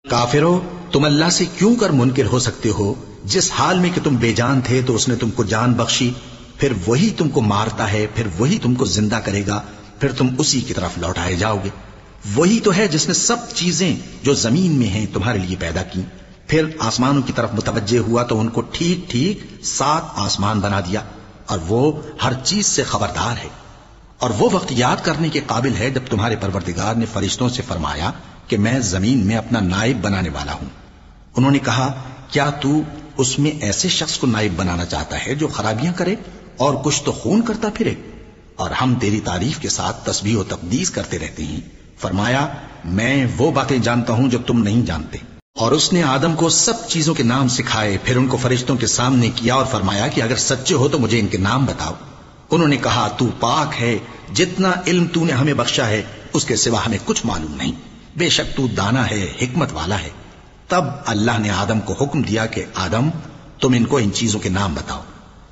کافرو، تم اللہ سے کیوں کر منکر ہو سکتے ہو؟ جس حال میں کہ تم بے جان تھے تو اس نے تم کو جان بخشی، پھر وہی تم کو مارتا ہے، پھر وہی تم کو زندہ کرے گا، پھر تم اسی کی طرف لوٹائے جاؤ گے۔ وہی تو ہے جس نے سب چیزیں جو زمین میں ہیں تمہارے لیے پیدا کی، پھر آسمانوں کی طرف متوجہ ہوا تو ان کو ٹھیک ٹھیک 7 آسمان بنا دیا، اور وہ ہر چیز سے خبردار ہے۔ اور وہ وقت یاد کرنے کے قابل ہے جب تمہارے پروردگار نے فرشتوں سے فرمایا کہ میں زمین میں اپنا نائب بنانے والا ہوں۔ انہوں نے کہا، کیا تو اس میں ایسے شخص کو نائب بنانا چاہتا ہے جو خرابیاں کرے اور کچھ تو خون کرتا پھرے؟ اور ہم تیری تعریف کے ساتھ تسبیح و تقدیس کرتے رہتے ہیں۔ فرمایا، میں وہ باتیں جانتا ہوں جو تم نہیں جانتے۔ اور اس نے آدم کو سب چیزوں کے نام سکھائے، پھر ان کو فرشتوں کے سامنے کیا اور فرمایا کہ اگر سچے ہو تو مجھے ان کے نام بتاؤ۔ انہوں نے کہا، تو پاک ہے، جتنا علم تو نے ہمیں بخشا ہے اس کے سوا ہمیں کچھ معلوم نہیں، بے شک تو دانا ہے، حکمت والا ہے۔ تب اللہ نے آدم کو حکم دیا کہ آدم، تم ان کو ان چیزوں کے نام بتاؤ۔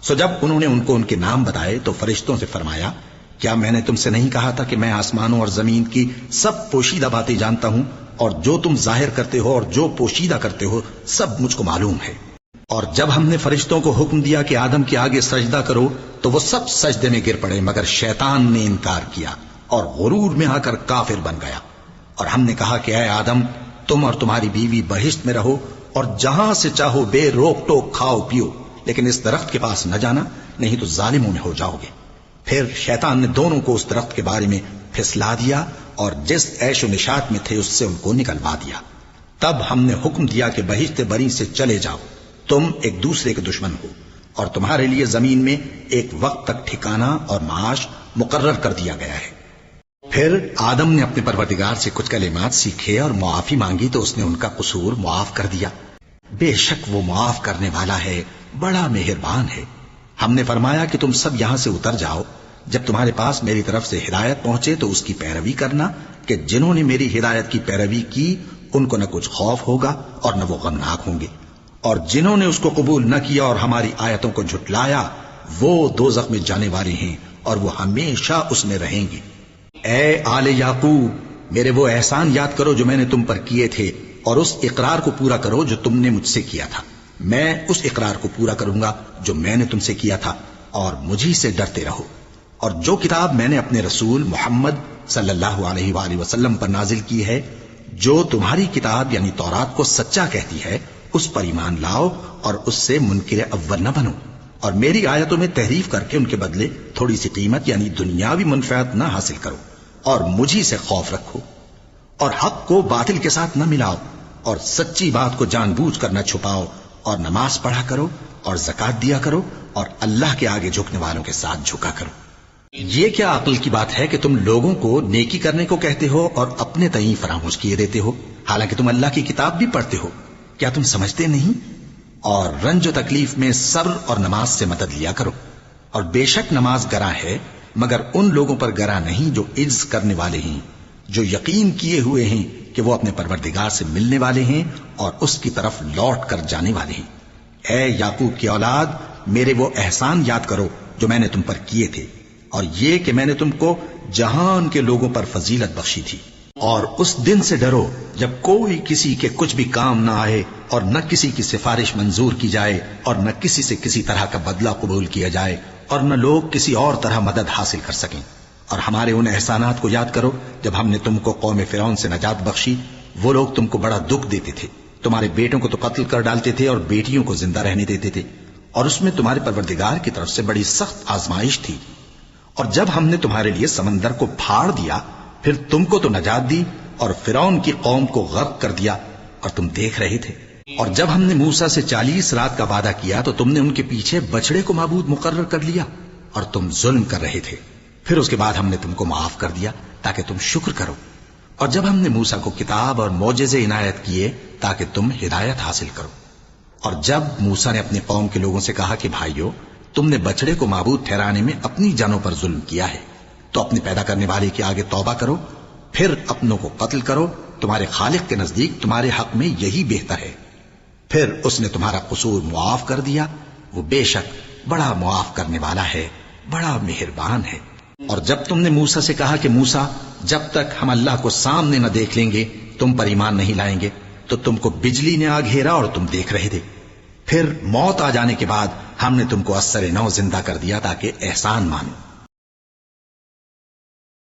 سو جب انہوں نے ان کو ان کے نام بتائے تو فرشتوں سے فرمایا، کیا میں نے تم سے نہیں کہا تھا کہ میں آسمانوں اور زمین کی سب پوشیدہ باتیں جانتا ہوں، اور جو تم ظاہر کرتے ہو اور جو پوشیدہ کرتے ہو سب مجھ کو معلوم ہے۔ اور جب ہم نے فرشتوں کو حکم دیا کہ آدم کے آگے سجدہ کرو تو وہ سب سجدے میں گر پڑے، مگر شیطان نے انکار کیا اور غرور میں آ کر کافر بن گیا۔ اور ہم نے کہا کہ اے آدم، تم اور تمہاری بیوی بہشت میں رہو اور جہاں سے چاہو بے روک ٹوک کھاؤ پیو، لیکن اس درخت کے پاس نہ جانا، نہیں تو ظالموں میں ہو جاؤ گے۔ پھر شیطان نے دونوں کو اس درخت کے بارے میں پھسلا دیا اور جس عیش و نشاط میں تھے اس سے ان کو نکلوا دیا۔ تب ہم نے حکم دیا کہ بہشت بری سے چلے جاؤ، تم ایک دوسرے کے دشمن ہو، اور تمہارے لیے زمین میں ایک وقت تک ٹھکانہ اور معاش مقرر کر دیا گیا ہے۔ پھر آدم نے اپنے پروردگار سے کچھ کلمات سیکھے اور معافی مانگی تو اس نے ان کا قصور معاف کر دیا۔ بے شک وہ معاف کرنے والا ہے، بڑا مہربان ہے۔ ہم نے فرمایا کہ تم سب یہاں سے اتر جاؤ، جب تمہارے پاس میری طرف سے ہدایت پہنچے تو اس کی پیروی کرنا، کہ جنہوں نے میری ہدایت کی پیروی کی ان کو نہ کچھ خوف ہوگا اور نہ وہ غمناک ہوں گے، اور جنہوں نے اس کو قبول نہ کیا اور ہماری آیتوں کو جھٹلایا وہ دوزخ میں جانے والے ہیں اور وہ ہمیشہ اس میں رہیں گے۔ اے آل یعقوب، میرے وہ احسان یاد کرو جو میں نے تم پر کیے تھے، اور اس اقرار کو پورا کرو جو تم نے مجھ سے کیا تھا۔ میں اس اقرار کو پورا کروں گا جو میں نے تم سے کیا تھا، اور مجھی سے ڈرتے رہو۔ اور جو کتاب میں نے اپنے رسول محمد صلی اللہ علیہ وآلہ وسلم پر نازل کی ہے، جو تمہاری کتاب یعنی تورات کو سچا کہتی ہے، اس پر ایمان لاؤ اور اس سے منکر اول نہ بنو، اور میری آیتوں میں تحریف کر کے ان کے بدلے تھوڑی سی قیمت یعنی دنیاوی منفعت نہ حاصل کرو، اور مجھی سے خوف رکھو، اور حق کو باطل کے ساتھ نہ ملاؤ، اور سچی بات کو جان بوجھ کر نہ چھپاؤ، اور نماز پڑھا کرو اور زکات دیا کرو، اور اللہ کے آگے جھکنے والوں کے ساتھ جھکا کرو۔ یہ کیا عقل کی بات ہے کہ تم لوگوں کو نیکی کرنے کو کہتے ہو اور اپنے تئیں فراموش کیے دیتے ہو، حالانکہ تم اللہ کی کتاب بھی پڑھتے ہو؟ کیا تم سمجھتے نہیں؟ اور رنج و تکلیف میں صبر اور نماز سے مدد لیا کرو، اور بے شک نماز گراں ہے، مگر ان لوگوں پر گراں نہیں جو عجز کرنے والے ہیں، جو یقین کیے ہوئے ہیں کہ وہ اپنے پروردگار سے ملنے والے ہیں اور اس کی طرف لوٹ کر جانے والے ہیں۔ اے یعقوب کی اولاد، میرے وہ احسان یاد کرو جو میں نے تم پر کیے تھے، اور یہ کہ میں نے تم کو جہان کے لوگوں پر فضیلت بخشی تھی۔ اور اس دن سے ڈرو جب کوئی کسی کے کچھ بھی کام نہ آئے، اور نہ کسی کی سفارش منظور کی جائے، اور نہ کسی سے کسی طرح کا بدلہ قبول کیا جائے، اور نہ لوگ کسی اور طرح مدد حاصل کر سکیں۔ اور ہمارے ان احسانات کو یاد کرو جب ہم نے تم کو قوم فرعون سے نجات بخشی۔ وہ لوگ تم کو بڑا دکھ دیتے تھے، تمہارے بیٹوں کو تو قتل کر ڈالتے تھے اور بیٹیوں کو زندہ رہنے دیتے تھے، اور اس میں تمہارے پروردگار کی طرف سے بڑی سخت آزمائش تھی۔ اور جب ہم نے تمہارے لیے سمندر کو پھاڑ دیا، پھر تم کو تو نجات دی اور فرعون کی قوم کو غرق کر دیا، اور تم دیکھ رہے تھے۔ اور جب ہم نے موسیٰ سے 40 رات کا وعدہ کیا تو تم نے ان کے پیچھے بچڑے کو معبود مقرر کر لیا، اور تم ظلم کر رہے تھے۔ پھر اس کے بعد ہم نے تم کو معاف کر دیا تاکہ تم شکر کرو۔ اور جب ہم نے موسیٰ کو کتاب اور معجزے عنایت کیے تاکہ تم ہدایت حاصل کرو۔ اور جب موسیٰ نے اپنی قوم کے لوگوں سے کہا کہ بھائیو، تم نے بچڑے کو معبود ٹھہرانے میں اپنی جانوں پر ظلم کیا ہے، تو اپنے پیدا کرنے والے کے آگے توبہ کرو، پھر اپنوں کو قتل کرو، تمہارے خالق کے نزدیک تمہارے حق میں یہی بہتر ہے۔ پھر اس نے تمہارا قصور معاف کر دیا، وہ بے شک بڑا معاف کرنے والا ہے، بڑا مہربان ہے۔ اور جب تم نے موسیٰ سے کہا کہ موسیٰ، جب تک ہم اللہ کو سامنے نہ دیکھ لیں گے تم پر ایمان نہیں لائیں گے، تو تم کو بجلی نے آ گھیرا اور تم دیکھ رہے تھے. پھر موت آ جانے کے بعد ہم نے تم کو اثر نو زندہ کر دیا تاکہ احسان مانو.